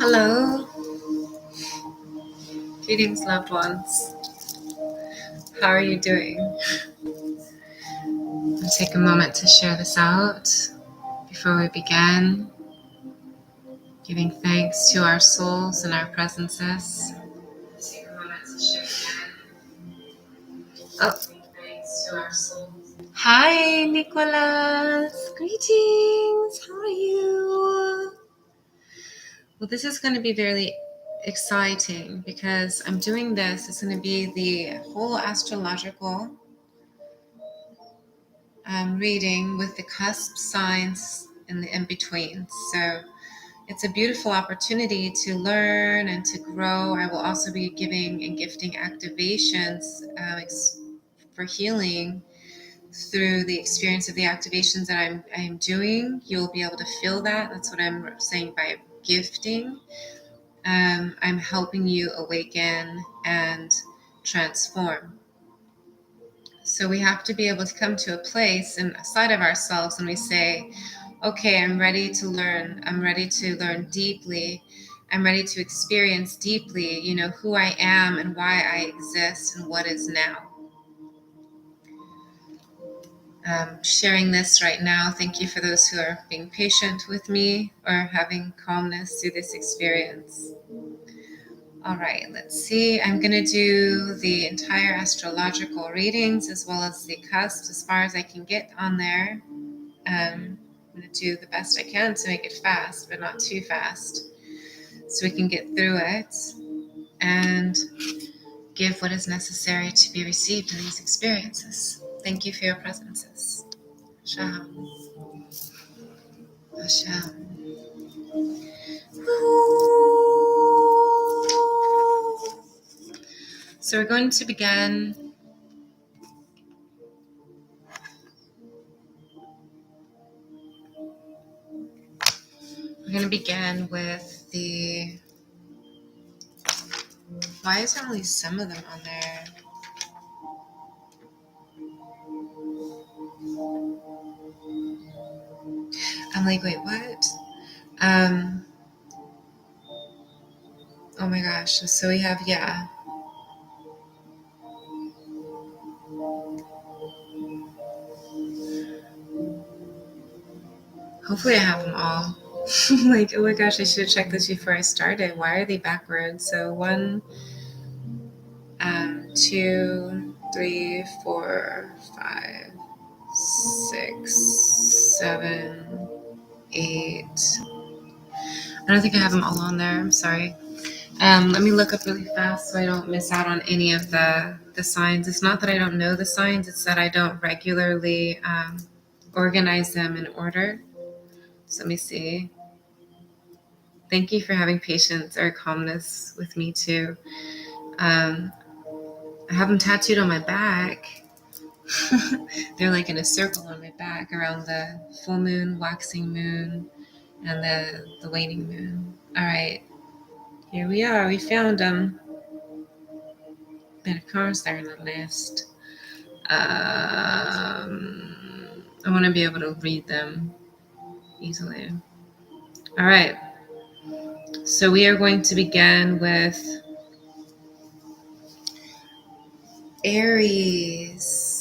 Hello, greetings, loved ones. How are you doing? I'll take a moment to share this out before we begin, giving thanks to our souls and our presences. Take a moment to share again. Giving thanks to our souls. Hi, Nicholas. Greetings. How are you? Well, this is going to be very exciting because I'm doing this. It's going to be the whole astrological reading with the cusp signs and the in-betweens. So it's a beautiful opportunity to learn and to grow. I will also be giving and gifting activations for healing through the experience of the activations that I'm doing. You'll be able to feel that. That's what I'm saying by gifting. I'm helping you awaken and transform. So we have to be able to come to a place inside of ourselves when we say, okay, I'm ready to learn. I'm ready to learn deeply. I'm ready to experience deeply, who I am and why I exist and what is now. Sharing this right now. Thank you for those who are being patient with me or having calmness through this experience. All right, let's see. I'm going to do the entire astrological readings as well as the cusp as far as I can get on there. I'm going to do the best I can to make it fast, but not too fast, so we can get through it and give what is necessary to be received in these experiences. Thank you for your presences. Shaham. Hashem. So we're going to begin. We're going to begin with the... Why is there only some of them on there? I'm like, wait, what? Oh my gosh. So we have, hopefully I have them all. Like, oh my gosh, I should have checked this before I started. Why are they backwards? So 1, 2, 3, 4, 5, 6, 7, 8. I don't think I have them all on there. I'm sorry. Let me look up really fast so I don't miss out on any of the signs. It's not that I don't know the signs. It's that I don't regularly organize them in order. So let me see. Thank you for having patience or calmness with me too. I have them tattooed on my back. They're like in a circle on my back around the full moon, waxing moon, and the waning moon. All right, here we are. We found them. But of course, they're in the list. I want to be able to read them easily. All right. So we are going to begin with Aries.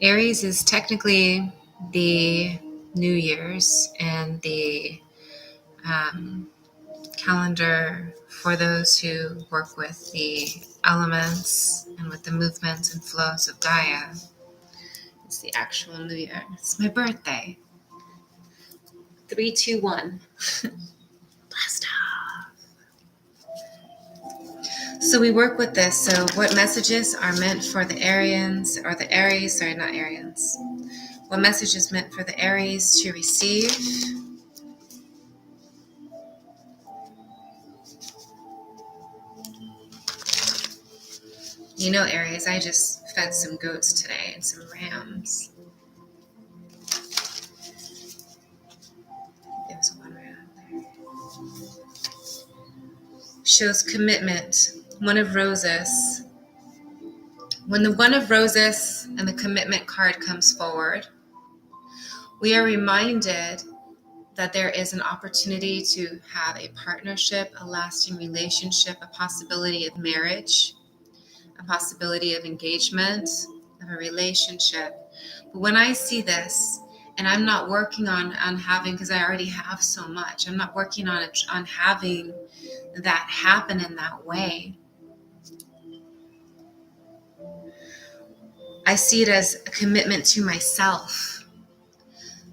Aries is technically the New Year's and the calendar for those who work with the elements and with the movements and flows of Gaia. It's the actual New Year. It's my birthday. 3, 2, 1. Blast off. So we work with this. So what messages are meant for the Arians, or the Aries, sorry, not Arians. What message is meant for the Aries to receive? Aries, I just fed some goats today and some rams. There was one ram there. Shows commitment. One of Roses. When the One of Roses and the commitment card comes forward, we are reminded that there is an opportunity to have a partnership, a lasting relationship, a possibility of marriage, a possibility of engagement, of a relationship. But when I see this, and I'm not working on having, because I already have so much, I'm not working on having that happen in that way. I see it as a commitment to myself.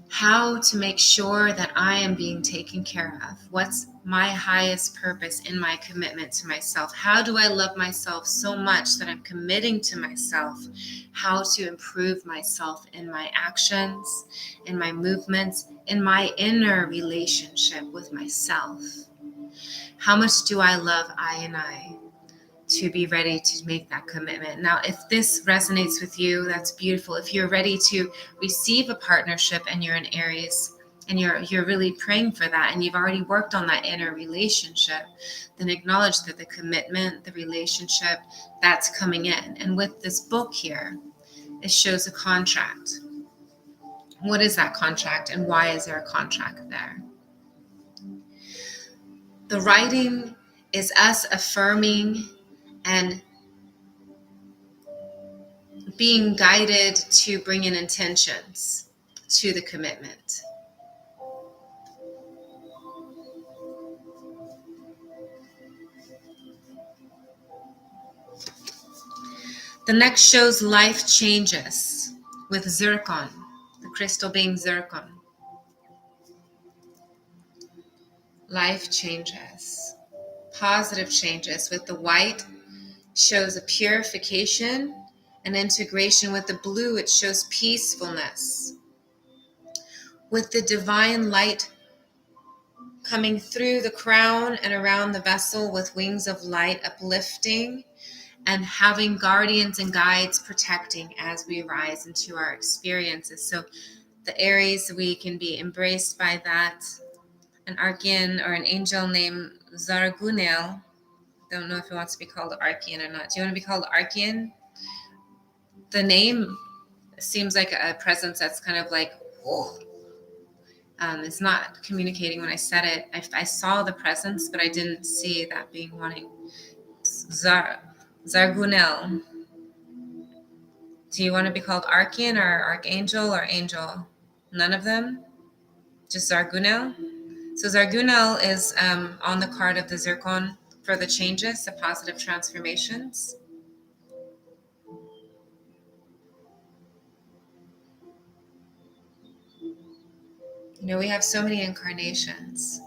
How to make sure that I am being taken care of. What's my highest purpose in my commitment to myself? How do I love myself so much that I'm committing to myself? How to improve myself in my actions, in my movements, in my inner relationship with myself? How much do I love I to be ready to make that commitment? Now, if this resonates with you, that's beautiful. If you're ready to receive a partnership and you're an Aries and you're really praying for that and you've already worked on that inner relationship, then acknowledge that the commitment, the relationship, that's coming in. And with this book here, it shows a contract. What is that contract and why is there a contract there? The writing is us affirming and being guided to bring in intentions to the commitment. The next shows life changes with zircon, the crystal being zircon. Life changes, positive changes. With the white, shows a purification and integration. With the blue, it shows peacefulness. With the divine light coming through the crown and around the vessel with wings of light, uplifting and having guardians and guides protecting as we rise into our experiences. So the Aries, we can be embraced by that. An archon or an angel named Zargunel. Don't know if he wants to be called archon or not. Do you want to be called archon? The name seems like a presence that's kind of like, whoa. It's not communicating when I said it. I saw the presence, but I didn't see that being wanting. Zargunel. Do you want to be called archon or archangel or angel? None of them? Just Zargunel? So Zargunel is on the card of the zircon for the changes, the positive transformations. You know, we have so many incarnations,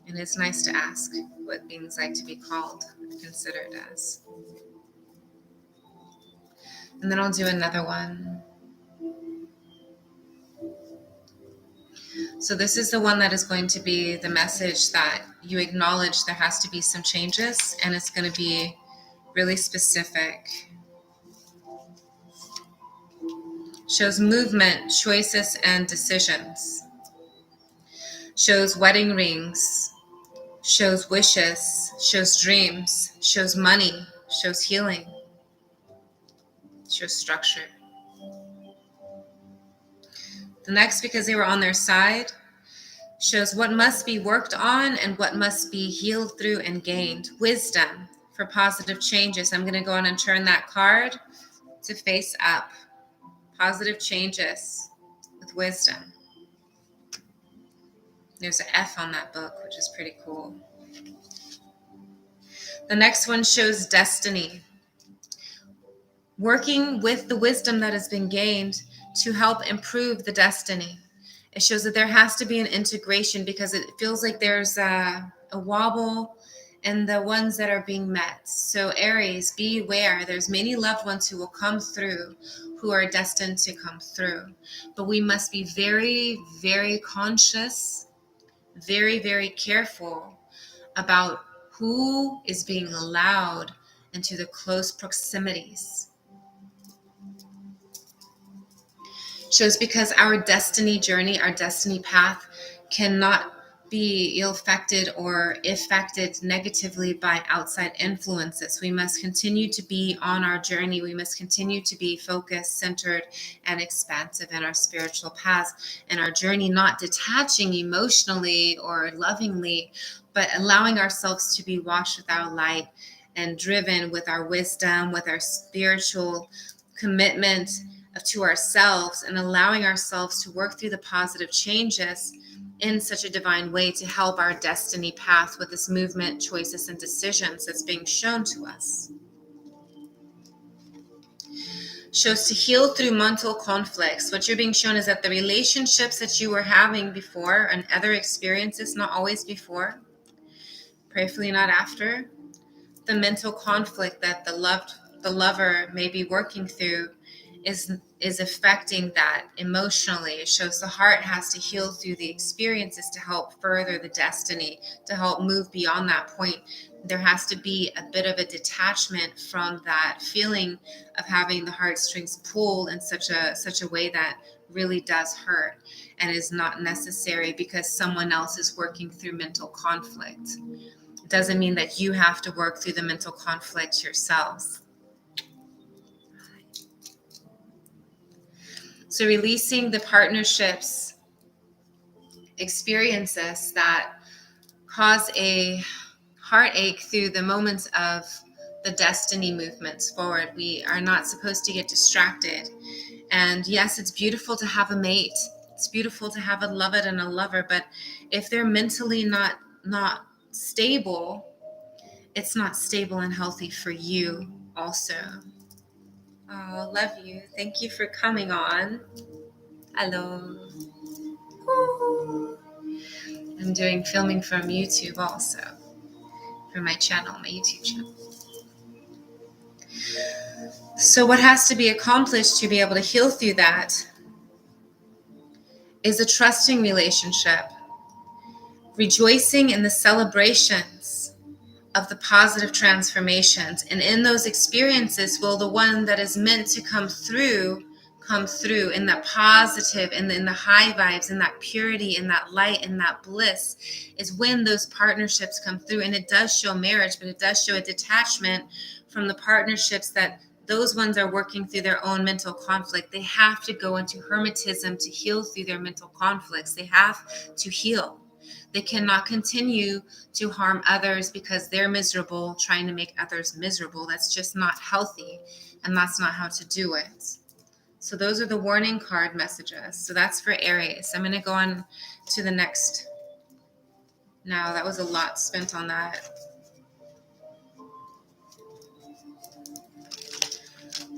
and it's nice to ask what beings like to be called, considered as. And then I'll do another one. So this is the one that is going to be the message that you acknowledge there has to be some changes, and it's going to be really specific. Shows movement, choices, and decisions. Shows wedding rings, shows wishes, shows dreams, shows money, shows healing, shows structure. The next, because they were on their side, shows what must be worked on and what must be healed through and gained. Wisdom for positive changes. I'm going to go on and turn that card to face up. Positive changes with wisdom. There's an F on that book, which is pretty cool. The next one shows destiny. Working with the wisdom that has been gained to help improve the destiny. It shows that there has to be an integration because it feels like there's a wobble in the ones that are being met. So Aries, be aware. There's many loved ones who will come through, who are destined to come through. But we must be very, very conscious, very, very careful about who is being allowed into the close proximities. Shows because our destiny journey, our destiny path cannot be ill-affected or affected negatively by outside influences. We must continue to be on our journey. We must continue to be focused, centered, and expansive in our spiritual paths and our journey, not detaching emotionally or lovingly, but allowing ourselves to be washed with our light and driven with our wisdom, with our spiritual commitment to ourselves, and allowing ourselves to work through the positive changes in such a divine way to help our destiny path with this movement, choices, and decisions that's being shown to us. Shows to heal through mental conflicts. What you're being shown is that the relationships that you were having before and other experiences, not always before, prayerfully not after, the mental conflict that the lover may be working through is affecting that emotionally. It shows the heart has to heal through the experiences to help further the destiny, to help move beyond that point. There has to be a bit of a detachment from that feeling of having the heartstrings pulled in such a way that really does hurt and is not necessary because someone else is working through mental conflict. It doesn't mean that you have to work through the mental conflict yourselves. So releasing the partnerships experiences that cause a heartache through the moments of the destiny movements forward. We are not supposed to get distracted. And yes, it's beautiful to have a mate. It's beautiful to have a beloved and a lover, but if they're mentally not stable, it's not stable and healthy for you also. Oh, love you. Thank you for coming on. Hello. Woo. I'm doing filming from YouTube also, for my channel, my YouTube channel. So what has to be accomplished to be able to heal through that is a trusting relationship, rejoicing in the celebrations of the positive transformations. And in those experiences, will the one that is meant to come through in that positive, in the high vibes, in that purity, in that light, in that bliss, is when those partnerships come through. And it does show marriage, but it does show a detachment from the partnerships that those ones are working through their own mental conflict. They have to go into hermetism to heal through their mental conflicts. They have to heal. They cannot continue to harm others because they're miserable, trying to make others miserable. That's just not healthy, and that's not how to do it. So those are the warning card messages. So that's for Aries. I'm going to go on to the next. Now, that was a lot spent on that.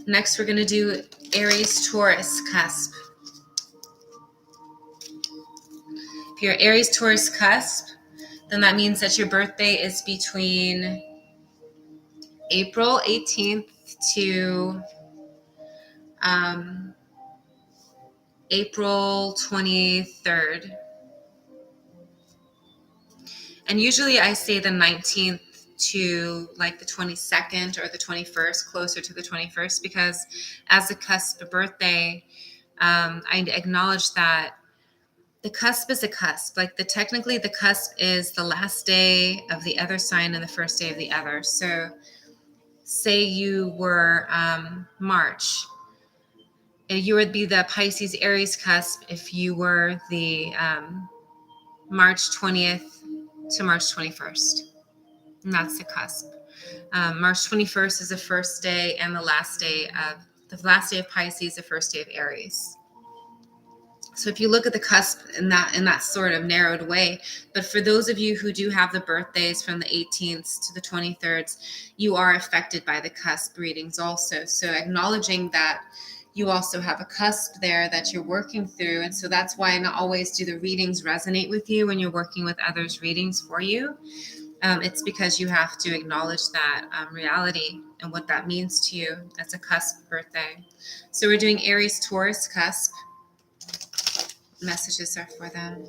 Next, we're going to do Aries-Taurus cusp. If you're Aries-Taurus cusp, then that means that your birthday is between April 18th to April 23rd. And usually I say the 19th to like the 22nd or the 21st, closer to the 21st, because as a cusp birthday, I acknowledge that the cusp is a cusp. Like technically the cusp is the last day of the other sign and the first day of the other. So say you were March. You would be the Pisces Aries cusp if you were the March 20th to March 21st. And that's the cusp. March 21st is the first day and the last day of Pisces, the first day of Aries. So if you look at the cusp in that sort of narrowed way, but for those of you who do have the birthdays from the 18th to the 23rd, you are affected by the cusp readings also. So acknowledging that you also have a cusp there that you're working through. And so that's why not always do the readings resonate with you when you're working with others' readings for you. It's because you have to acknowledge that reality and what that means to you as a cusp birthday. So we're doing Aries-Taurus cusp. Messages are for them.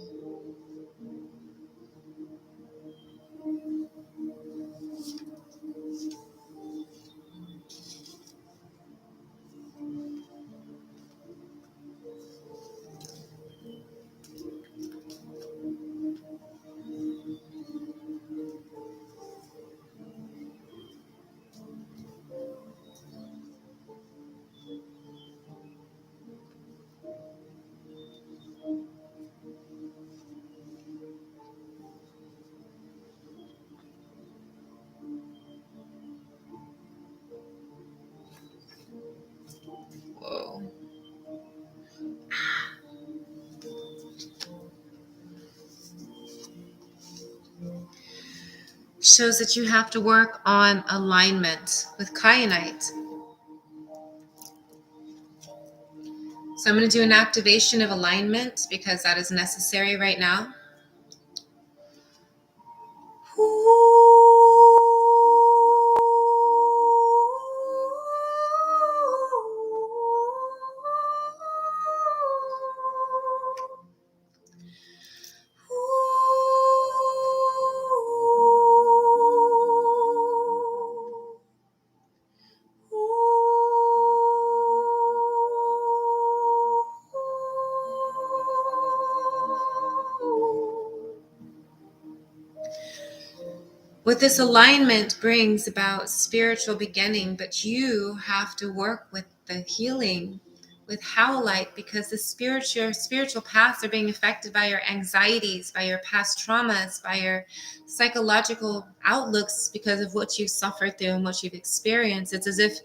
shows that you have to work on alignment with kyanite. So I'm going to do an activation of alignment because that is necessary right now. What this alignment brings about spiritual beginning, but you have to work with the healing, with howlite, because the spiritual paths are being affected by your anxieties, by your past traumas, by your psychological outlooks because of what you've suffered through and what you've experienced. It's as if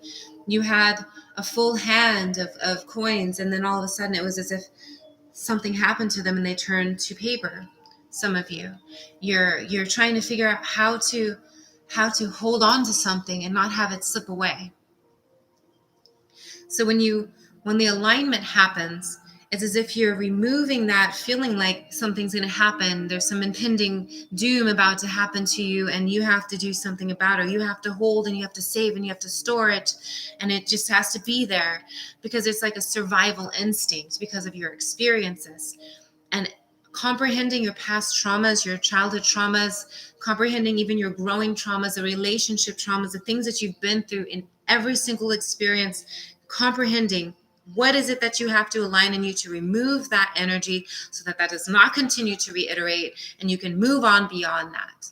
you had a full hand of coins, and then all of a sudden it was as if something happened to them and they turned to paper. Some of you're trying to figure out how to hold on to something and not have it slip away. So when the alignment happens, it's as if you're removing that feeling like something's going to happen. There's some impending doom about to happen to you, and you have to do something about it. You have to hold, and you have to save, and you have to store it, and it just has to be there because it's like a survival instinct because of your experiences. And comprehending your past traumas, your childhood traumas, comprehending even your growing traumas, the relationship traumas, the things that you've been through in every single experience, comprehending what is it that you have to align in you to remove that energy so that does not continue to reiterate and you can move on beyond that.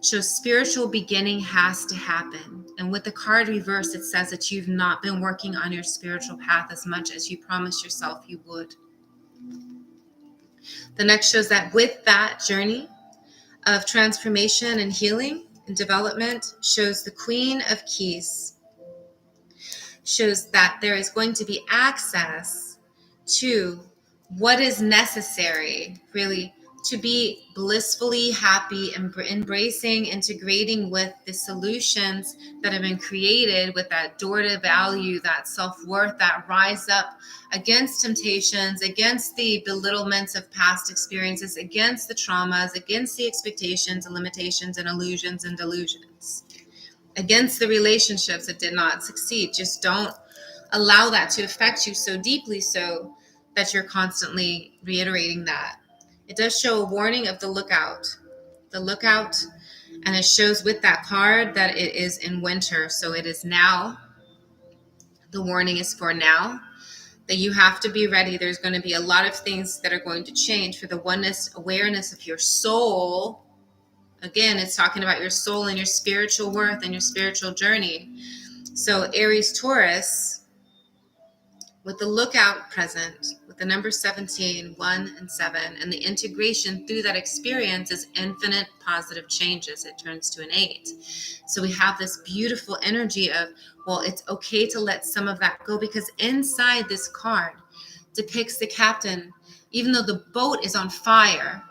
So spiritual beginning has to happen. And with the card reversed, it says that you've not been working on your spiritual path as much as you promised yourself you would. The next shows that with that journey of transformation and healing and development shows the Queen of Keys, shows that there is going to be access to what is necessary really to be blissfully happy and embracing, integrating with the solutions that have been created with that door to value, that self-worth, that rise up against temptations, against the belittlements of past experiences, against the traumas, against the expectations and limitations and illusions and delusions, against the relationships that did not succeed. Just don't allow that to affect you so deeply so that you're constantly reiterating that. It does show a warning of the lookout, and it shows with that card that it is in winter. So it is now. The warning is for now, that you have to be ready. There's going to be a lot of things that are going to change for the oneness, awareness of your soul. Again, it's talking about your soul and your spiritual worth and your spiritual journey. So Aries-Taurus, with the lookout present, with the number 17, 1 and 7, and the integration through that experience is infinite positive changes. It turns to an 8. So we have this beautiful energy of, well, it's okay to let some of that go, because inside this card depicts the captain, even though the boat is on fire,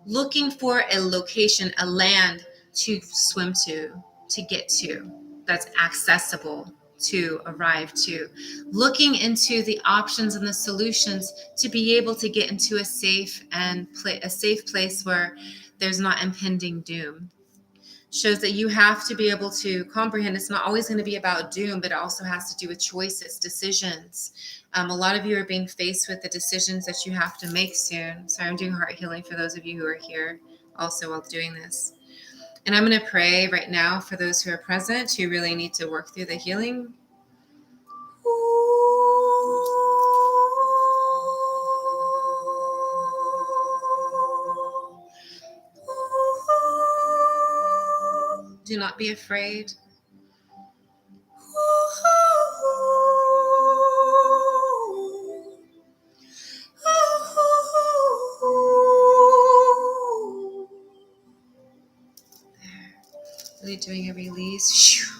looking for a location, a land to swim to get to, that's accessible to arrive to, looking into the options and the solutions to be able to get into a safe place where there's not impending doom. Shows that you have to be able to comprehend it's not always going to be about doom, but it also has to do with choices, decisions. A lot of you are being faced with the decisions that you have to make soon. Sorry, I'm doing heart healing for those of you who are here also while doing this. And I'm going to pray right now for those who are present who really need to work through the healing. Do not be afraid. Really doing a release.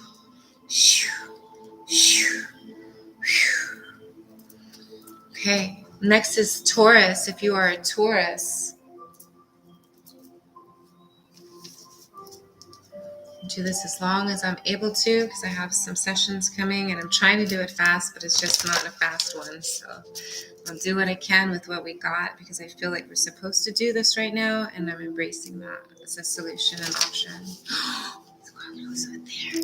Okay, next is Taurus. If you are a Taurus, Do this as long as I'm able to, because I have some sessions coming and I'm trying to do it fast, but it's just not a fast one. So I'll do what I can with what we got, because I feel like we're supposed to do this right now, and I'm embracing that as a solution and option. Scorpio's over there.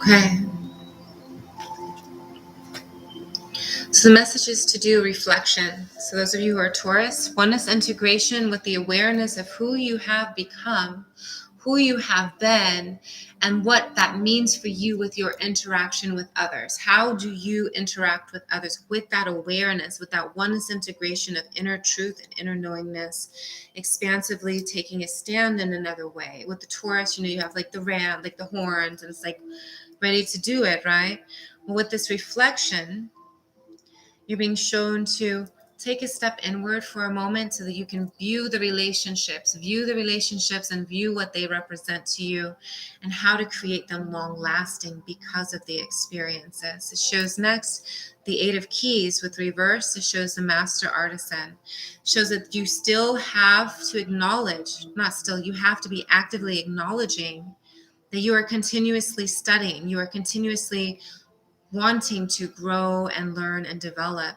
Okay. So the message is to do reflection. So those of you who are Taurus, oneness integration with the awareness of who you have become, who you have been, and what that means for you with your interaction with others. How do you interact with others with that awareness, with that oneness integration of inner truth and inner knowingness, expansively taking a stand in another way? With the Taurus, you have like the ram, like the horns, and it's like ready to do it, right? Well, with this reflection, you're being shown to take a step inward for a moment so that you can view the relationships and view what they represent to you and how to create them long lasting because of the experiences. It shows next the Eight of Keys with reverse. It shows the Master Artisan. It shows that you still have to acknowledge, not still, you have to be actively acknowledging that you are continuously studying, you are continuously wanting to grow and learn and develop,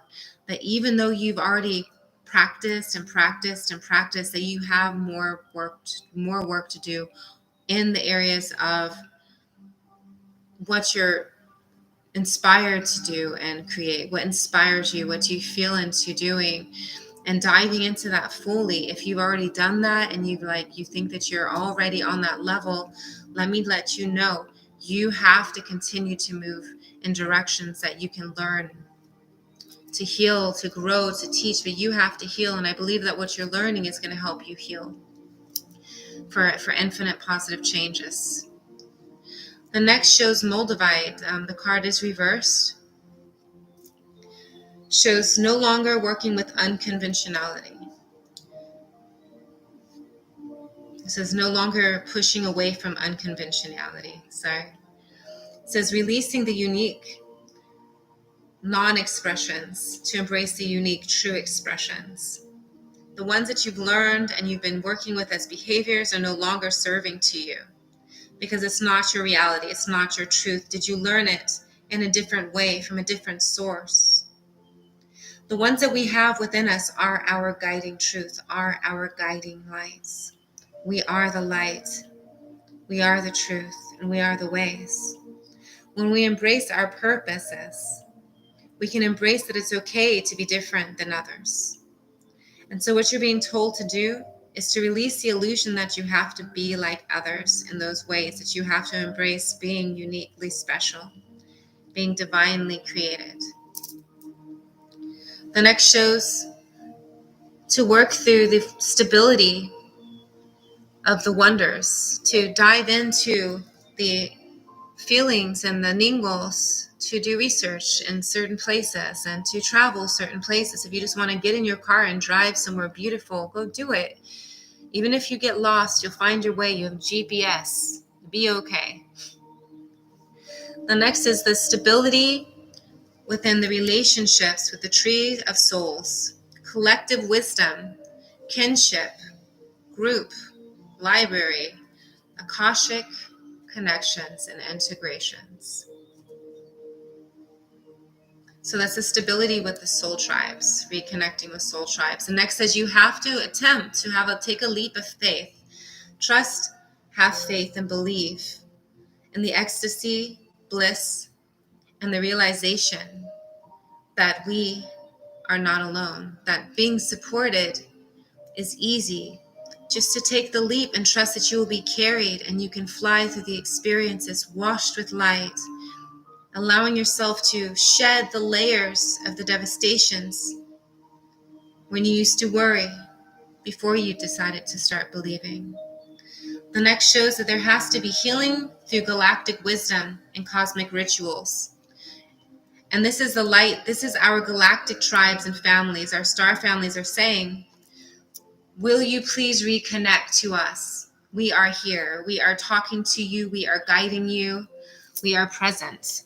that even though you've already practiced, that you have more work to do in the areas of what you're inspired to do and create, what inspires you, what you feel into doing, and diving into that fully. If you've already done that and you think that you're already on that level, let me let you know, you have to continue to move in directions that you can learn, to heal, to grow, to teach, but you have to heal. And I believe that what you're learning is going to help you heal for infinite positive changes. The next shows Moldavite. The card is reversed. Shows no longer working with unconventionality. It says no longer pushing away from unconventionality. Sorry. It says releasing the unique non-expressions to embrace the unique true expressions. The ones that you've learned and you've been working with as behaviors are no longer serving to you because it's not your reality. It's not your truth. Did you learn it in a different way from a different source? The ones that we have within us are our guiding truth, are our guiding lights. We are the light. We are the truth, and we are the ways. When we embrace our purposes, we can embrace that it's okay to be different than others. And so what you're being told to do is to release the illusion that you have to be like others in those ways, that you have to embrace being uniquely special, being divinely created. The next shows to work through the stability of the wonders, to dive into the feelings and the ningles, to do research in certain places and to travel certain places. If you just want to get in your car and drive somewhere beautiful, go do it. Even if you get lost, you'll find your way. You have GPS. Be okay. The next is the stability within the relationships with the tree of souls, collective wisdom, kinship, group, library, Akashic connections and integrations. So that's the stability with the soul tribes, reconnecting with soul tribes. The next says you have to attempt to take a leap of faith. Trust, have faith, and believe in the ecstasy, bliss, and the realization that we are not alone, that being supported is easy. Just to take the leap and trust that you will be carried and you can fly through the experiences washed with light, allowing yourself to shed the layers of the devastations when you used to worry before you decided to start believing. The next shows that there has to be healing through galactic wisdom and cosmic rituals. And this is the light, this is our galactic tribes and families, our star families are saying, will you please reconnect to us? We are here. We are talking to you. We are guiding you. We are present.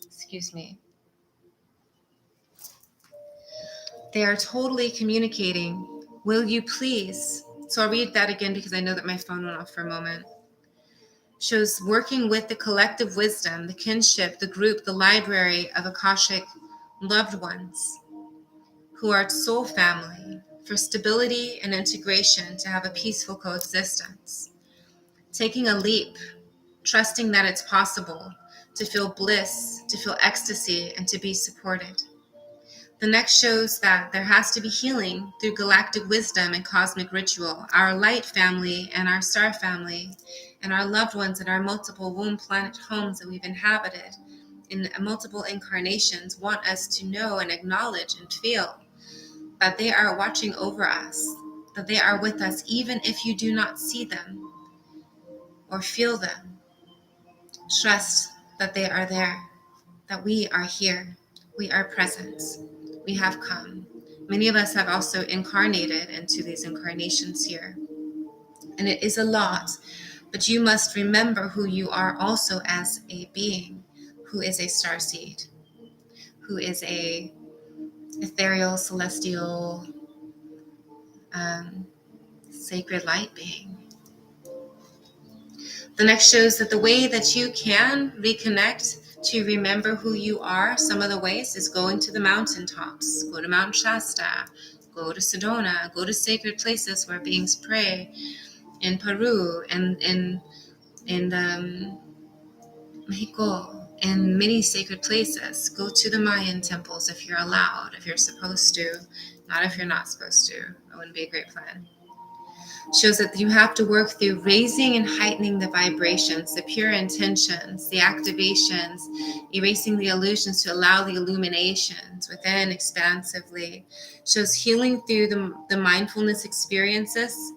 Excuse me. They are totally communicating. Will you please? So I'll read that again because I know that my phone went off for a moment. Shows working with the collective wisdom, the kinship, the group, the library of Akashic loved ones who are soul family for stability and integration to have a peaceful coexistence. Taking a leap, trusting that it's possible to feel bliss, to feel ecstasy, and to be supported. The next shows that there has to be healing through galactic wisdom and cosmic ritual. Our light family and our star family and our loved ones in our multiple womb planet homes that we've inhabited in multiple incarnations want us to know and acknowledge and feel that they are watching over us, that they are with us even if you do not see them or feel them. Trust that they are there, that we are here, we are present, we have come. Many of us have also incarnated into these incarnations here. And it is a lot, but you must remember who you are also as a being who is a starseed, who is a ethereal, celestial, sacred light being. The next shows that the way that you can reconnect to remember who you are, some of the ways is going to the mountaintops. Go to Mount Shasta, go to Sedona, go to sacred places where beings pray in Peru and in Mexico, and many sacred places. Go to the Mayan temples if you're allowed, if you're supposed to, not if you're not supposed to. That wouldn't be a great plan. Shows that you have to work through raising and heightening the vibrations, the pure intentions, the activations, erasing the illusions to allow the illuminations within expansively. Shows healing through the mindfulness experiences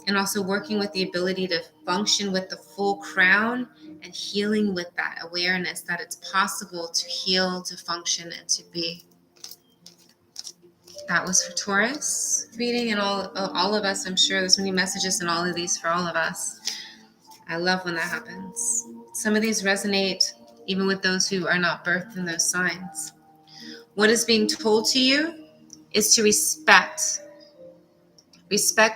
and also working with the ability to function with the full crown and healing with that awareness that it's possible to heal, to function, and to be. That was for Taurus reading, and all of us. I'm sure there's many messages in all of these for all of us. I love when that happens. Some of these resonate even with those who are not birthed in those signs. What is being told to you is to respect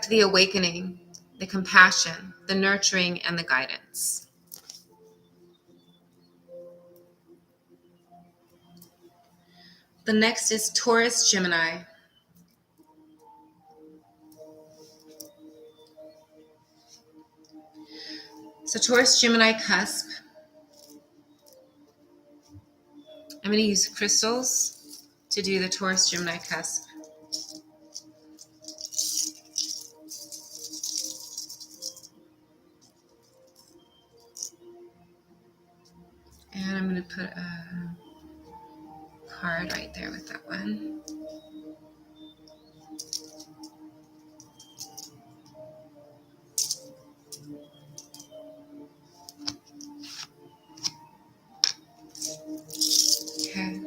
the awakening, the compassion, the nurturing, and the guidance. The next is Taurus-Gemini. So Taurus-Gemini cusp. I'm going to use crystals to do the Taurus-Gemini cusp. And I'm going to put a card right there with that one. Okay.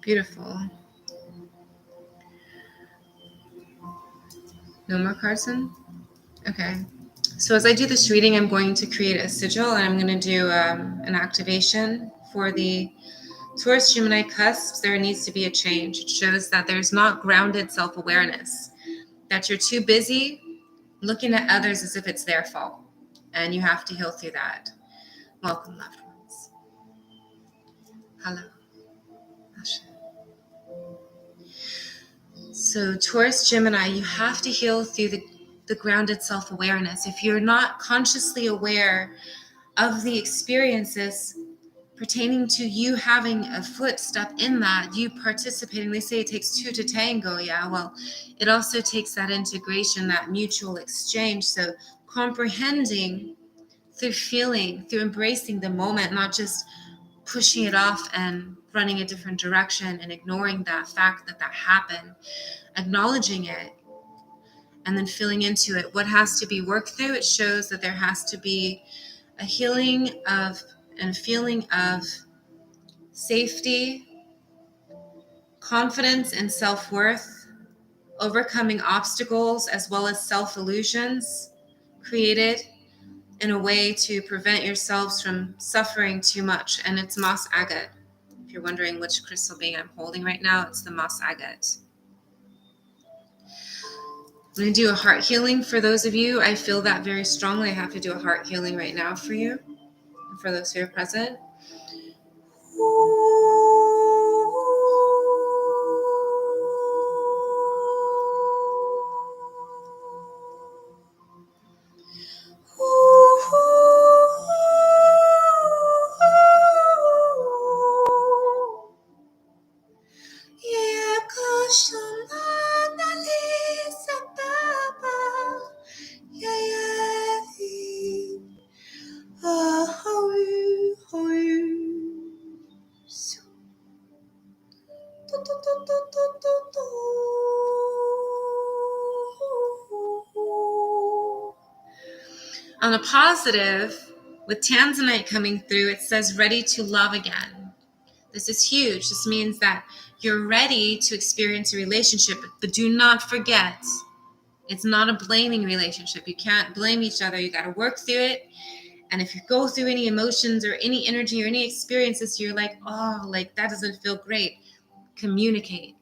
Beautiful. No more cards in? Okay. So as I do this reading, I'm going to create a sigil and I'm going to do an activation for the Taurus-Gemini cusps, there needs to be a change. It shows that there's not grounded self-awareness, that you're too busy looking at others as if it's their fault, and you have to heal through that. Welcome, loved ones. Hello. So Taurus-Gemini, you have to heal through the grounded self-awareness. If you're not consciously aware of the experiences pertaining to you having a footstep in that, you participating, they say it takes two to tango. Yeah, well, it also takes that integration, that mutual exchange. So comprehending through feeling, through embracing the moment, not just pushing it off and running a different direction and ignoring that fact that happened, acknowledging it, and then feeling into it. What has to be worked through? It shows that there has to be a healing of and a feeling of safety, confidence, and self-worth, overcoming obstacles as well as self-illusions created in a way to prevent yourselves from suffering too much. And it's moss agate. If you're wondering which crystal being I'm holding right now, it's the moss agate. I'm going to do a heart healing for those of you. I feel that very strongly. I have to do a heart healing right now for you and for those who are present. On a positive, with Tanzanite coming through, it says ready to love again. This is huge. This means that you're ready to experience a relationship, but do not forget, it's not a blaming relationship. You can't blame each other. You got to work through it. And if you go through any emotions or any energy or any experiences, you're like, oh, like that doesn't feel great. Communicate,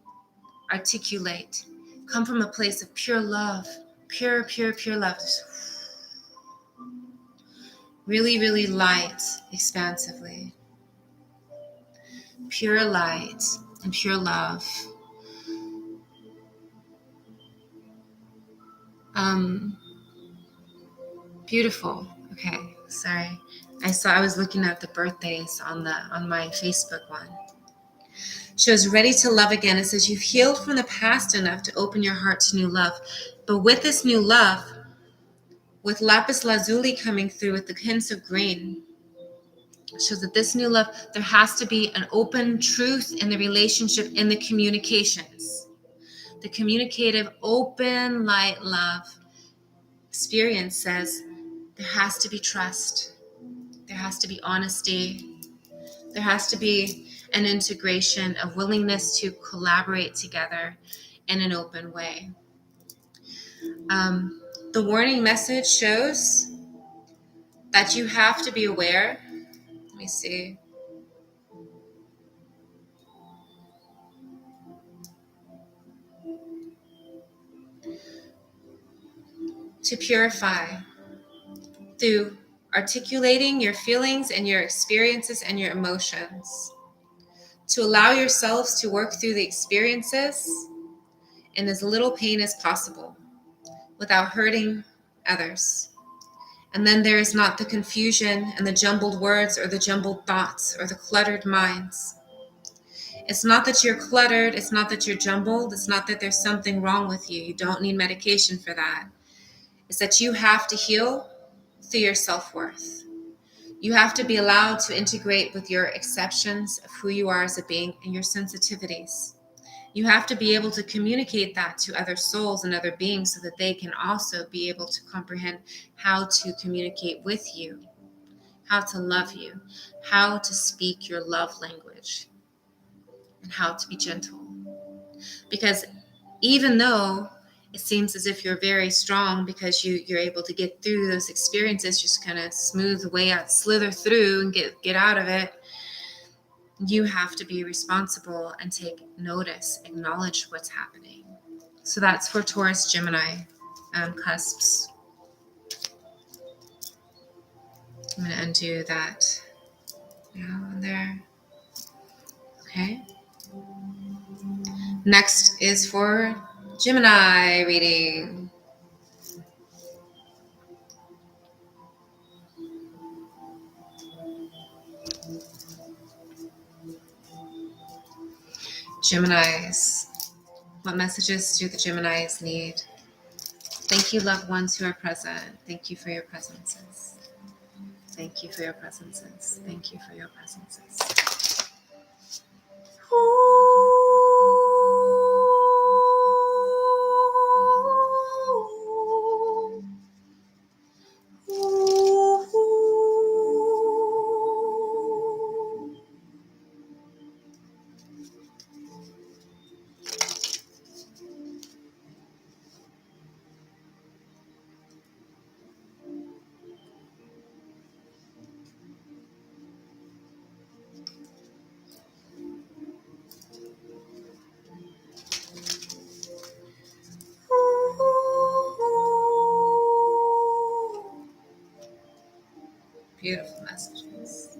articulate, come from a place of pure love, pure love. Really, really light, expansively. Pure light and pure love. Beautiful. Okay, sorry. I was looking at the birthdays on my Facebook one. Shows ready to love again. It says you've healed from the past enough to open your heart to new love. But with this new love, with lapis lazuli coming through with the hints of green, shows that this new love, there has to be an open truth in the relationship, in the communications. The communicative, open, light love experience says there has to be trust. There has to be honesty. There has to be an integration, a willingness to collaborate together in an open way. The warning message shows that you have to be aware. Let me see. To purify through articulating your feelings and your experiences and your emotions. To allow yourselves to work through the experiences in as little pain as possible without hurting others. And then there is not the confusion and the jumbled words or the jumbled thoughts or the cluttered minds. It's not that you're cluttered. It's not that you're jumbled. It's not that there's something wrong with you. You don't need medication for that. It's that you have to heal through your self-worth. You have to be allowed to integrate with your exceptions of who you are as a being and your sensitivities. You have to be able to communicate that to other souls and other beings so that they can also be able to comprehend how to communicate with you, how to love you, how to speak your love language, and how to be gentle. Because even though it seems as if you're very strong because you're able to get through those experiences, just kind of smooth the way out, slither through and get out of it, you have to be responsible and take notice, acknowledge what's happening. So that's for Taurus-Gemini cusps. I'm going to undo that now and there. Okay. Next is for Gemini reading. Geminis. What messages do the Geminis need? Thank you, loved ones who are present. Thank you for your presences. Thank you for your presences. Thank you for your presences. Beautiful messages.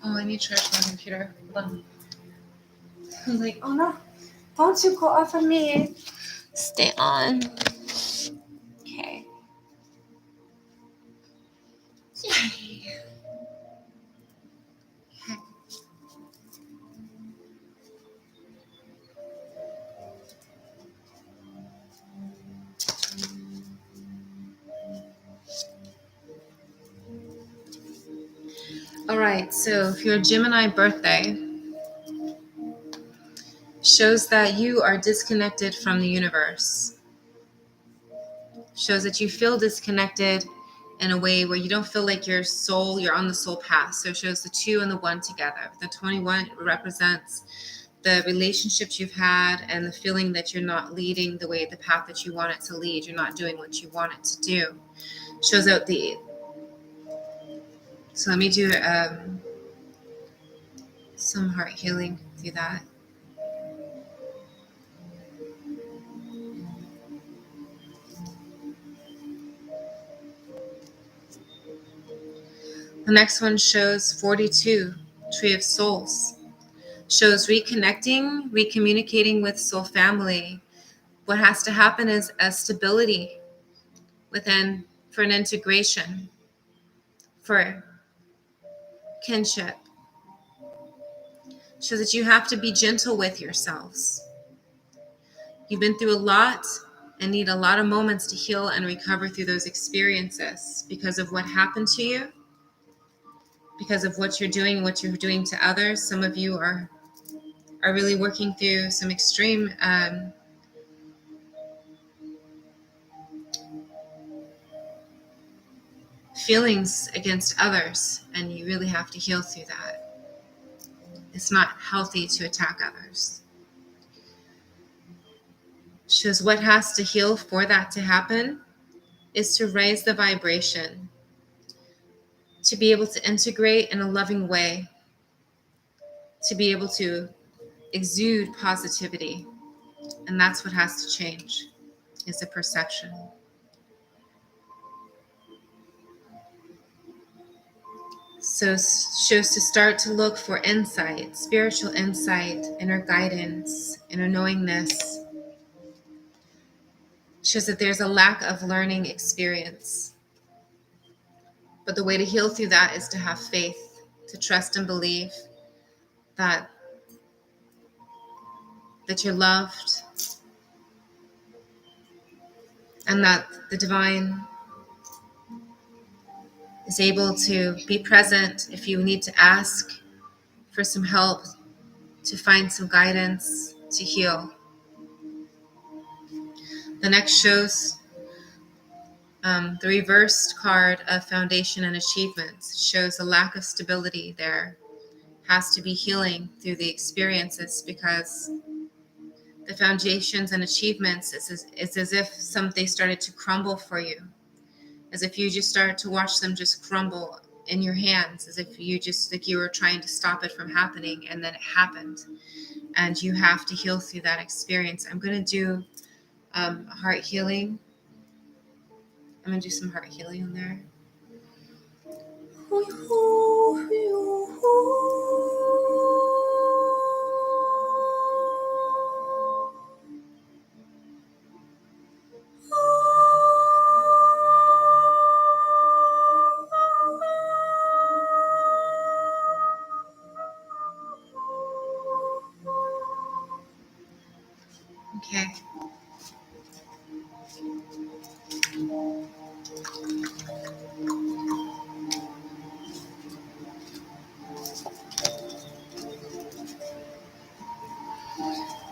Oh, I need to charge my computer. Hold on. I'm like, oh no, don't you go off of me. Stay on. Okay. Yay. Okay. All right, so if your Gemini birthday shows that you are disconnected from the universe, shows that you feel disconnected in a way where you don't feel like you're on the soul path. So it shows the 2 and the 1 together. The 21 represents the relationships you've had and the feeling that you're not leading the path that you want it to lead. You're not doing what you want it to do. Shows out so let me do some heart healing through that. The next one shows 42, Tree of Souls. Shows reconnecting, recommunicating with soul family. What has to happen is a stability within for an integration, for kinship. Shows that you have to be gentle with yourselves. You've been through a lot and need a lot of moments to heal and recover through those experiences because of what happened to you, because of what you're doing to others. Some of you are really working through some extreme feelings against others, and you really have to heal through that. It's not healthy to attack others. Shows what has to heal for that to happen is to raise the vibration, to be able to integrate in a loving way, to be able to exude positivity. And that's what has to change, is the perception. So shows to start to look for insight, spiritual insight, inner guidance, inner knowingness. Shows that there's a lack of learning experience. But the way to heal through that is to have faith, to trust and believe that you're loved and that the divine is able to be present if you need to ask for some help, to find some guidance, to heal. The next shows The reversed card of foundation and achievements shows a lack of stability there. Has to be healing through the experiences, because the foundations and achievements, it's as if they started to crumble for you, as if you just started to watch them just crumble in your hands, as if you just, like, you were trying to stop it from happening, and then it happened, and you have to heal through that experience. I'm going to do heart healing. I'm going to do some heart healing on there. Okay.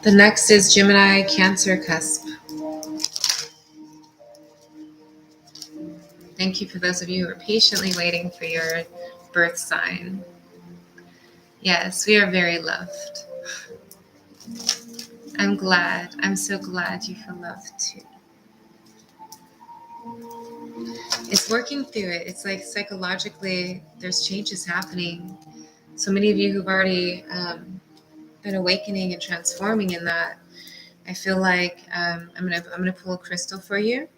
The next is Gemini-Cancer cusp. Thank you for those of you who are patiently waiting for your birth sign. Yes, we are very loved. I'm glad. I'm so glad you feel loved too. It's working through it. It's like psychologically, there's changes happening. So many of you who've already been awakening and transforming in that, I feel like I'm gonna pull a crystal for you.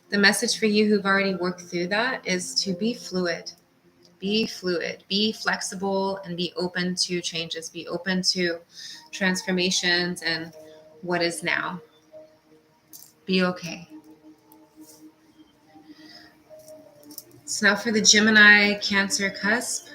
The message for you who've already worked through that is to be fluid. Be fluid, be flexible, and be open to changes. Be open to transformations and what is now. Be okay. So now for the Gemini-Cancer cusp.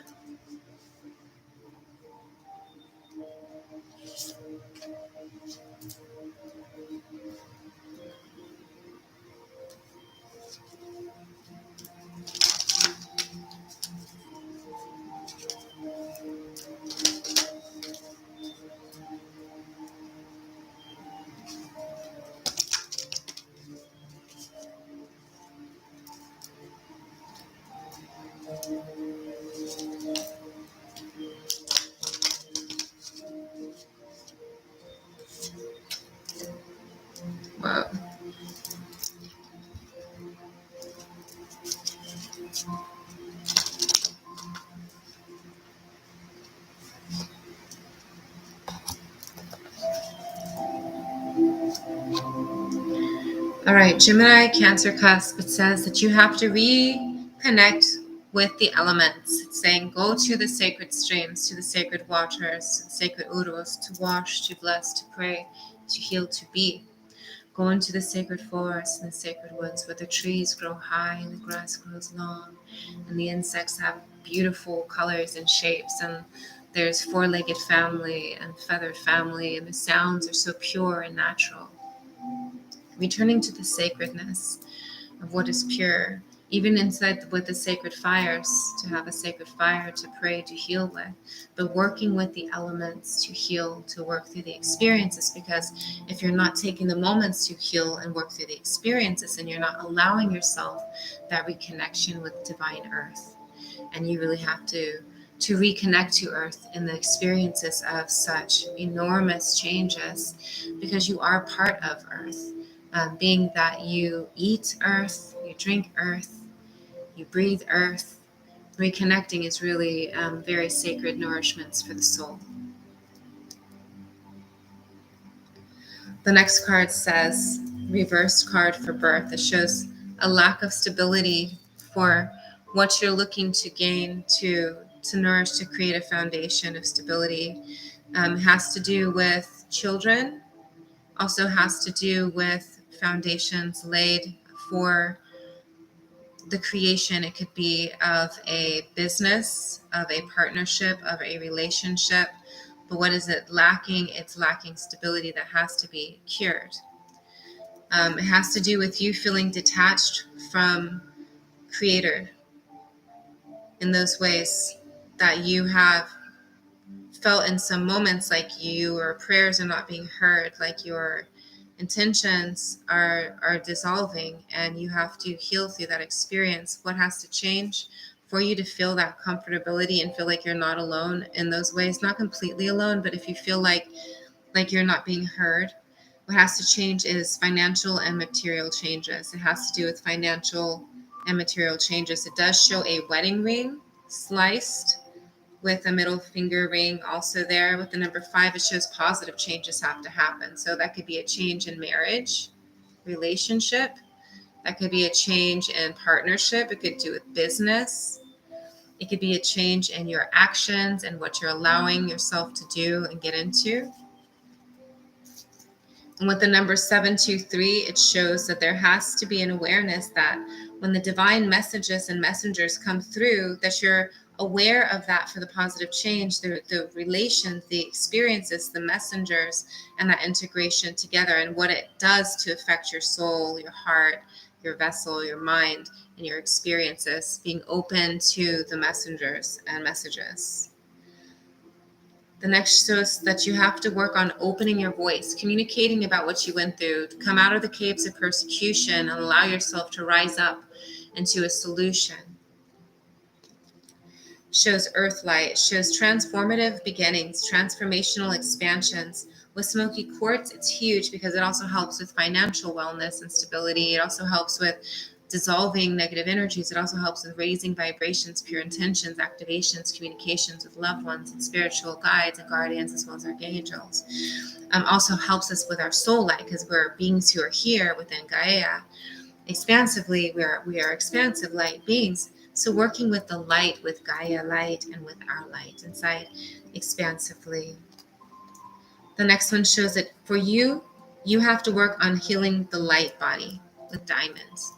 Wow. All right, Gemini-Cancer cusp. It says that you have to reconnect with the elements. It's saying go to the sacred streams, to the sacred waters, to the sacred urus, to wash, to bless, to pray, to heal, to be. Go into the sacred forests and the sacred woods where the trees grow high and the grass grows long and the insects have beautiful colors and shapes, and there's four-legged family and feathered family, and the sounds are so pure and natural. Returning to the sacredness of what is pure, even inside with the sacred fires, to have a sacred fire to pray, to heal with, but working with the elements to heal, to work through the experiences, because if you're not taking the moments to heal and work through the experiences, and you're not allowing yourself that reconnection with divine earth, and you really have to reconnect to earth in the experiences of such enormous changes, because you are part of earth. Being that you eat earth, you drink earth, you breathe earth, reconnecting is really very sacred nourishments for the soul. The next card says, reversed card for birth. It shows a lack of stability for what you're looking to gain, to nourish, to create a foundation of stability. Has to do with children, also has to do with foundations laid for the creation. It could be of a business, of a partnership, of a relationship. But what is it lacking? It's lacking stability that has to be cured. It has to do with you feeling detached from Creator in those ways that you have felt in some moments, like your prayers are not being heard, like you're intentions are dissolving, and you have to heal through that experience. What has to change for you to feel that comfortability and feel like you're not alone in those ways? Not completely alone, but if you feel like you're not being heard, what has to change is financial and material changes. It has to do with financial and material changes. It does show a wedding ring sliced with a middle finger ring also there. With the number 5, it shows positive changes have to happen. So that could be a change in marriage, relationship. That could be a change in partnership. It could do with business. It could be a change in your actions and what you're allowing yourself to do and get into. And with the number 723, it shows that there has to be an awareness that when the divine messages and messengers come through, that you're aware of that for the positive change, the relations, the experiences, the messengers, and that integration together, and what it does to affect your soul, your heart, your vessel, your mind, and your experiences, being open to the messengers and messages. The next shows that you have to work on opening your voice, communicating about what you went through, to come out of the caves of persecution and allow yourself to rise up into a solution. Shows earth light, shows transformative beginnings, transformational expansions. With smoky quartz, it's huge because it also helps with financial wellness and stability. It also helps with dissolving negative energies. It also helps with raising vibrations, pure intentions, activations, communications with loved ones and spiritual guides and guardians, as well as archangels. Also helps us with our soul light, because we're beings who are here within Gaia. Expansively, we are expansive light beings. So working with the light, with Gaia light, and with our light inside expansively. The next one shows that for you, you have to work on healing the light body with diamonds.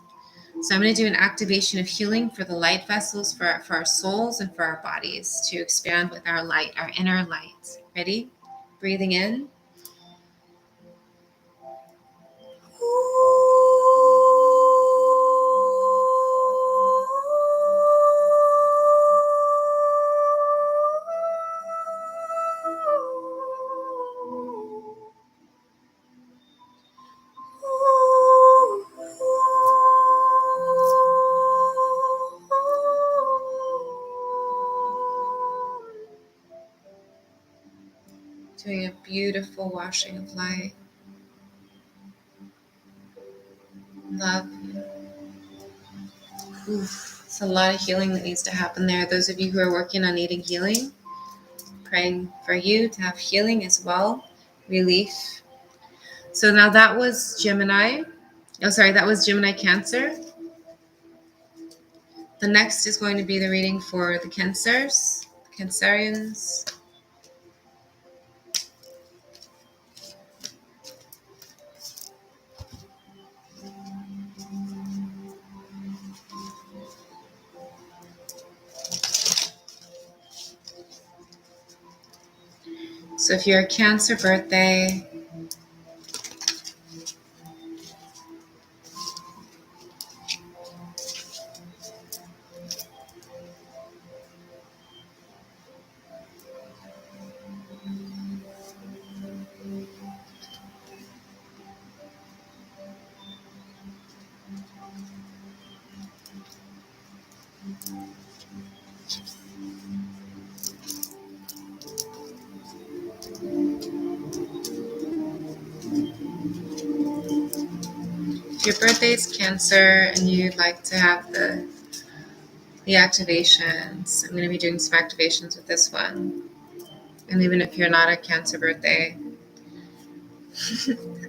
So I'm going to do an activation of healing for the light vessels, for our souls and for our bodies, to expand with our light, our inner light. Ready? Breathing in. Doing a beautiful washing of light, love. Oof, it's a lot of healing that needs to happen there. Those of you who are working on needing healing, praying for you to have healing as well, relief. So now that was Gemini. That was Gemini-Cancer. The next is going to be the reading for the Cancers, Cancerians. So if you're a Cancer birthday, if your birthday is Cancer and you'd like to have the activations, I'm going to be doing some activations with this one. And even if you're not a Cancer birthday,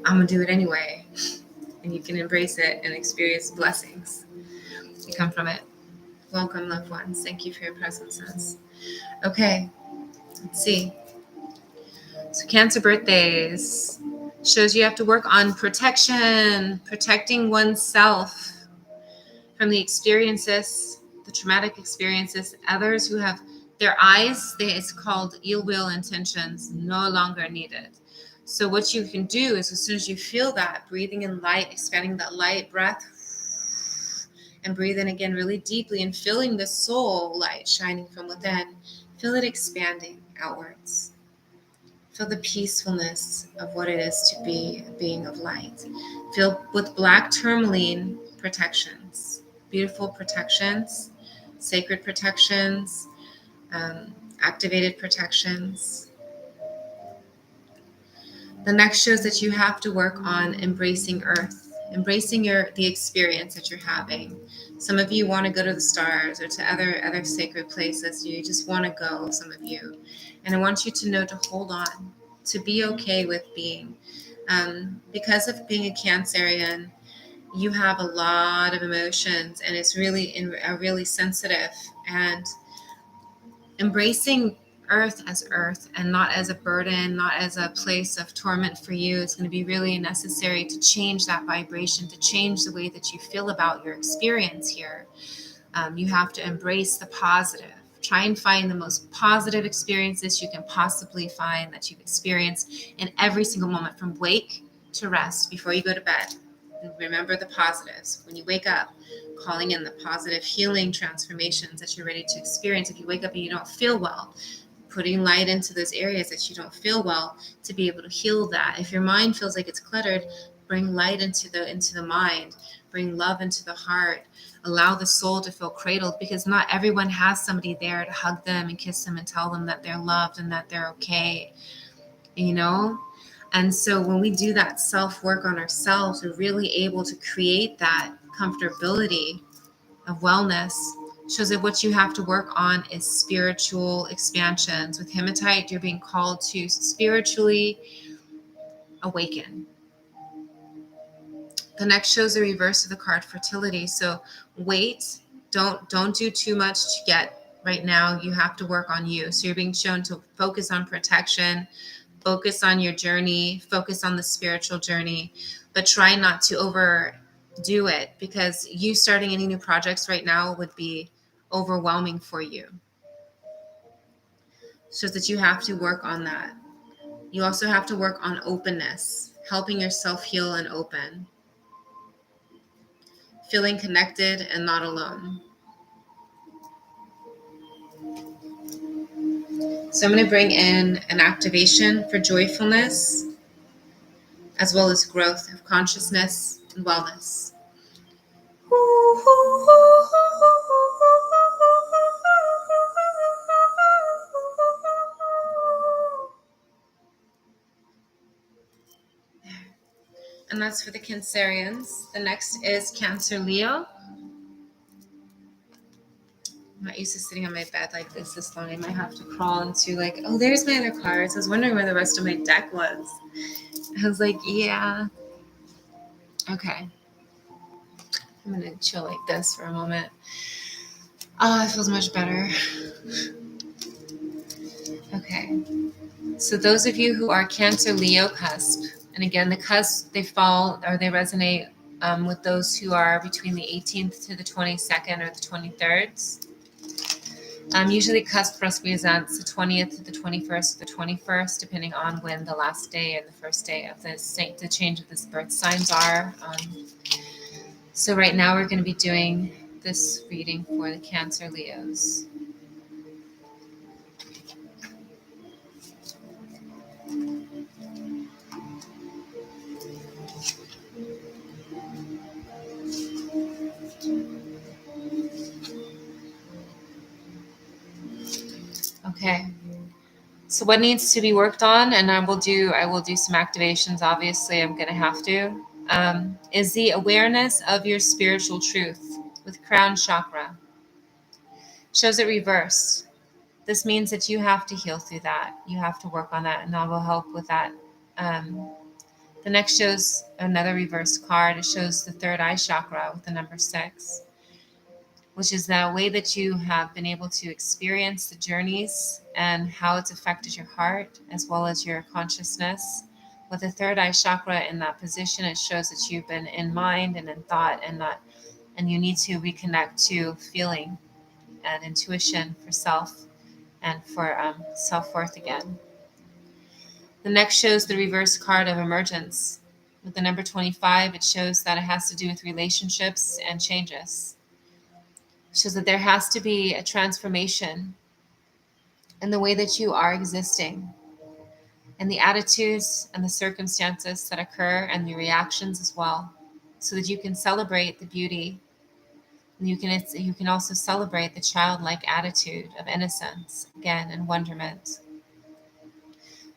I'm going to do it anyway. And you can embrace it and experience blessings that come from it. Welcome, loved ones. Thank you for your presences. Okay, let's see. So Cancer birthdays shows you have to work on protection, protecting oneself from the experiences, the traumatic experiences, others who have their eyes, it's called ill will intentions, no longer needed. So what you can do is, as soon as you feel that, breathing in light, expanding that light breath, and breathe in again really deeply and feeling the soul light shining from within. Feel it expanding outwards. Feel the peacefulness of what it is to be a being of light. Feel with black tourmaline protections, beautiful protections, sacred protections, activated protections. The next shows that you have to work on embracing Earth, embracing the experience that you're having. Some of you want to go to the stars or to other sacred places. You just want to go, some of you. And I want you to know to hold on, to be okay with being. Because of being a Cancerian, you have a lot of emotions, and it's really sensitive. And embracing Earth as Earth and not as a burden, not as a place of torment for you, is going to be really necessary to change that vibration, to change the way that you feel about your experience here. You have to embrace the positive. Try and find the most positive experiences you can possibly find that you've experienced in every single moment, from wake to rest, before you go to bed. And remember the positives. When you wake up, calling in the positive healing transformations that you're ready to experience. If you wake up and you don't feel well, putting light into those areas that you don't feel well to be able to heal that. If your mind feels like it's cluttered, bring light into the mind, bring love into the heart, allow the soul to feel cradled, because not everyone has somebody there to hug them and kiss them and tell them that they're loved and that they're okay, you know? And so when we do that self-work on ourselves, we're really able to create that comfortability of wellness. Shows that what you have to work on is spiritual expansions. With Hematite, you're being called to spiritually awaken. The next shows the reverse of the card fertility. So wait, don't do too much to get right now. You have to work on you. So you're being shown to focus on protection, focus on your journey, focus on the spiritual journey, but try not to overdo it, because you starting any new projects right now would be overwhelming for you. So that you have to work on that. You also have to work on openness, helping yourself heal and open, feeling connected and not alone. So I'm going to bring in an activation for joyfulness, as well as growth of consciousness and wellness. And that's for the Cancerians. The next is Cancer Leo. I'm not used to sitting on my bed like this long. I might have to crawl into oh, there's my other cards. I was wondering where the rest of my deck was. I was like, yeah. Okay. I'm going to chill like this for a moment. Oh, it feels much better. Okay. So those of you who are Cancer Leo cusp, and again, the cusp, they fall or they resonate with those who are between the 18th to the 22nd or the 23rd. Usually cusp represents the 20th to the 21st or the 21st, depending on when the last day and the first day of the change of the birth signs are. So right now we're going to be doing this reading for the Cancer Leos. Okay. So what needs to be worked on, and I will do some activations, obviously I'm going to have to, is the awareness of your spiritual truth with crown chakra. Shows it reversed. This means that you have to heal through that. You have to work on that, and I will help with that. The next shows another reverse card. It shows the third eye chakra with the number 6, which is the way that you have been able to experience the journeys and how it's affected your heart as well as your consciousness. With the third eye chakra in that position, it shows that you've been in mind and in thought and you need to reconnect to feeling and intuition for self and for self-worth again. The next shows the reverse card of emergence. With the number 25, it shows that it has to do with relationships and changes. Shows that there has to be a transformation in the way that you are existing. and the attitudes and the circumstances that occur and the reactions as well, so that you can celebrate the beauty. And you can also celebrate the childlike attitude of innocence again and wonderment.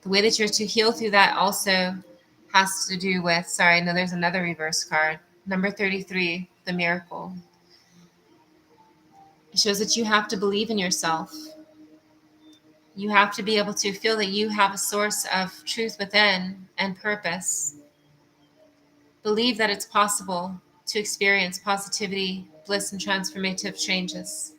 The way that you're to heal through that also has to do with, sorry, no, there's another reverse card. Number 33, the miracle. It shows that you have to believe in yourself. You have to be able to feel that you have a source of truth within and purpose. Believe that it's possible to experience positivity, bliss, and transformative changes.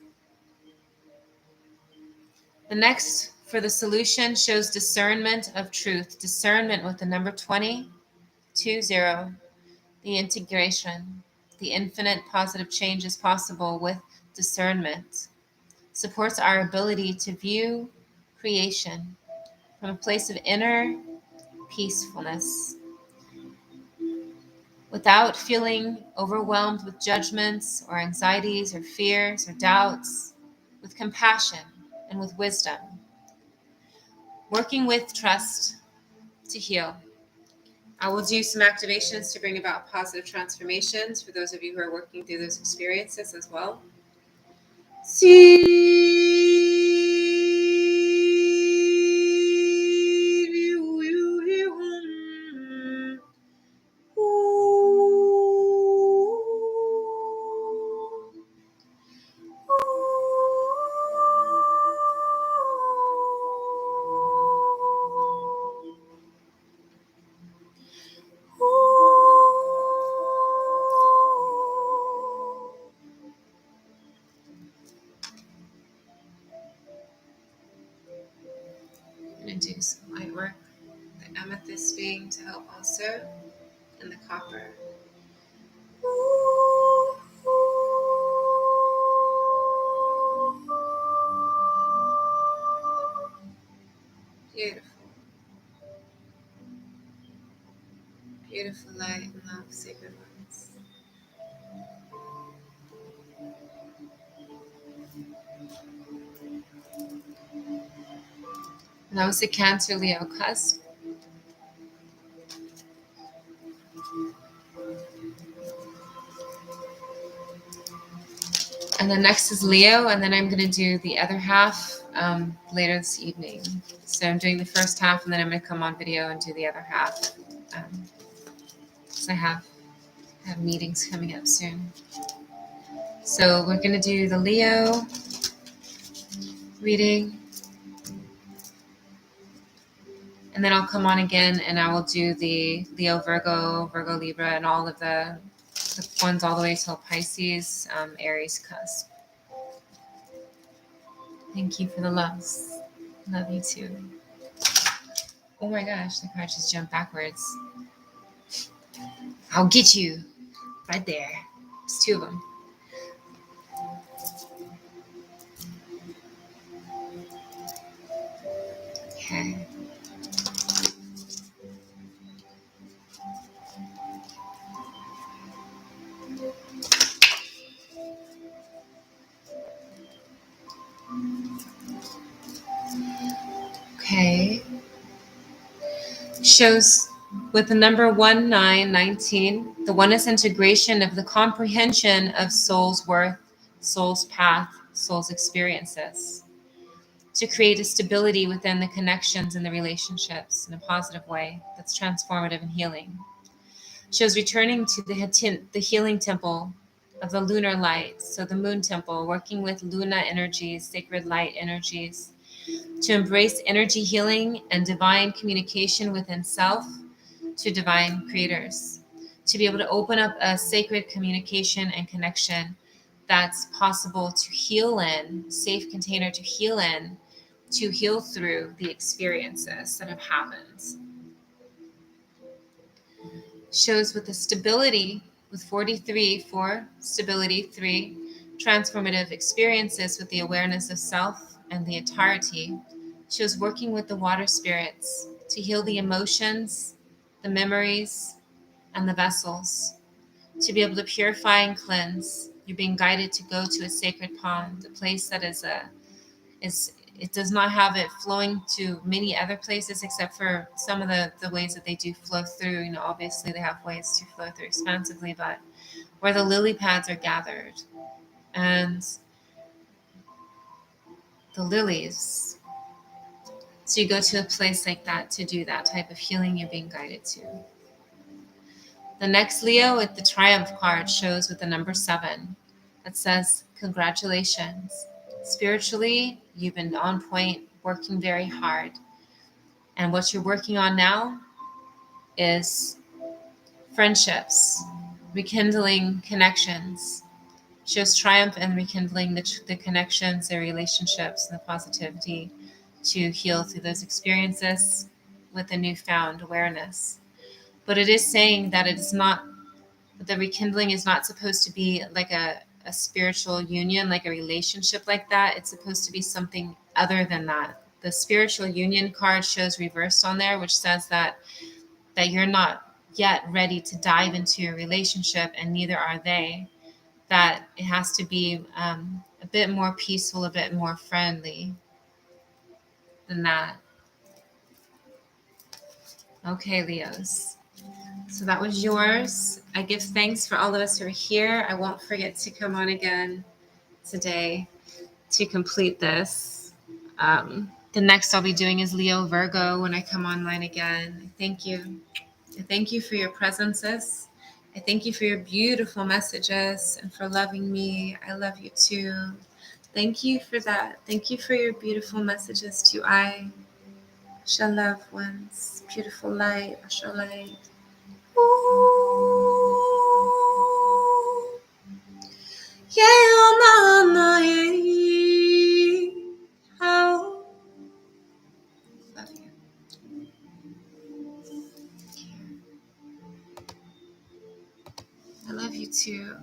The next for the solution shows discernment of truth. Discernment with the number 20, 20. The integration. The infinite positive change is possible with discernment. Supports our ability to view creation from a place of inner peacefulness, without feeling overwhelmed with judgments or anxieties or fears or doubts, with compassion and with wisdom. Working with trust to heal. I will do some activations to bring about positive transformations for those of you who are working through those experiences as well. I'm going to do some light work. The amethyst being to help also, and the copper. Beautiful. Beautiful light and love, sacred ones. And that was the Cancer Leo cusp. And then next is Leo, and then I'm going to do the other half later this evening. So I'm doing the first half, and then I'm going to come on video and do the other half. Because I have meetings coming up soon. So we're going to do the Leo reading. And then I'll come on again, and I will do the Leo, Virgo, Virgo, Libra, and all of the ones all the way till Pisces, Aries, cusp. Thank you for the loves. Love you too. Oh my gosh, the card just jumped backwards. I'll get you. Right there. There's two of them. Okay. Okay. Shows with the number 1919, the oneness integration of the comprehension of soul's worth, soul's path, soul's experiences, to create a stability within the connections and the relationships in a positive way that's transformative and healing. Shows returning to the healing temple of the lunar light, so the moon temple, working with Luna energies, sacred light energies, to embrace energy healing and divine communication within self to divine creators, to be able to open up a sacred communication and connection that's possible to heal in, safe container to heal in, to heal through the experiences that have happened. Shows with the stability, with 43 for stability, 3 transformative experiences with the awareness of self and the entirety. Shows working with the water spirits to heal the emotions, the memories, and the vessels, to be able to purify and cleanse. You're being guided to go to a sacred pond, a place that is it does not have it flowing to many other places except for some of the ways that they do flow through. You know, obviously they have ways to flow through expansively, but where the lily pads are gathered and the lilies. So you go to a place like that to do that type of healing you're being guided to. The next Leo with the Triumph card shows with the number 7 that says, congratulations. Spiritually, you've been on point, working very hard. And what you're working on now is friendships, rekindling connections. Shows triumph and rekindling the connections, the relationships, and the positivity to heal through those experiences with a newfound awareness. But it is saying that it is not, the rekindling is not supposed to be like a spiritual union, like a relationship like that. It's supposed to be something other than that. The spiritual union card shows reversed on there, which says that you're not yet ready to dive into a relationship, and neither are they. That it has to be a bit more peaceful, a bit more friendly than that. Okay, Leos. So that was yours. I give thanks for all of us who are here. I won't forget to come on again today to complete this. The next I'll be doing is Leo Virgo when I come online again. Thank you. I thank you for your presences. I thank you for your beautiful messages and for loving me. I love you too. Thank you for that. Thank you for your beautiful messages too. I shall love ones. Beautiful light. I shall light. Ooh. Yeah, mama, yeah. How? Love you. I love you too.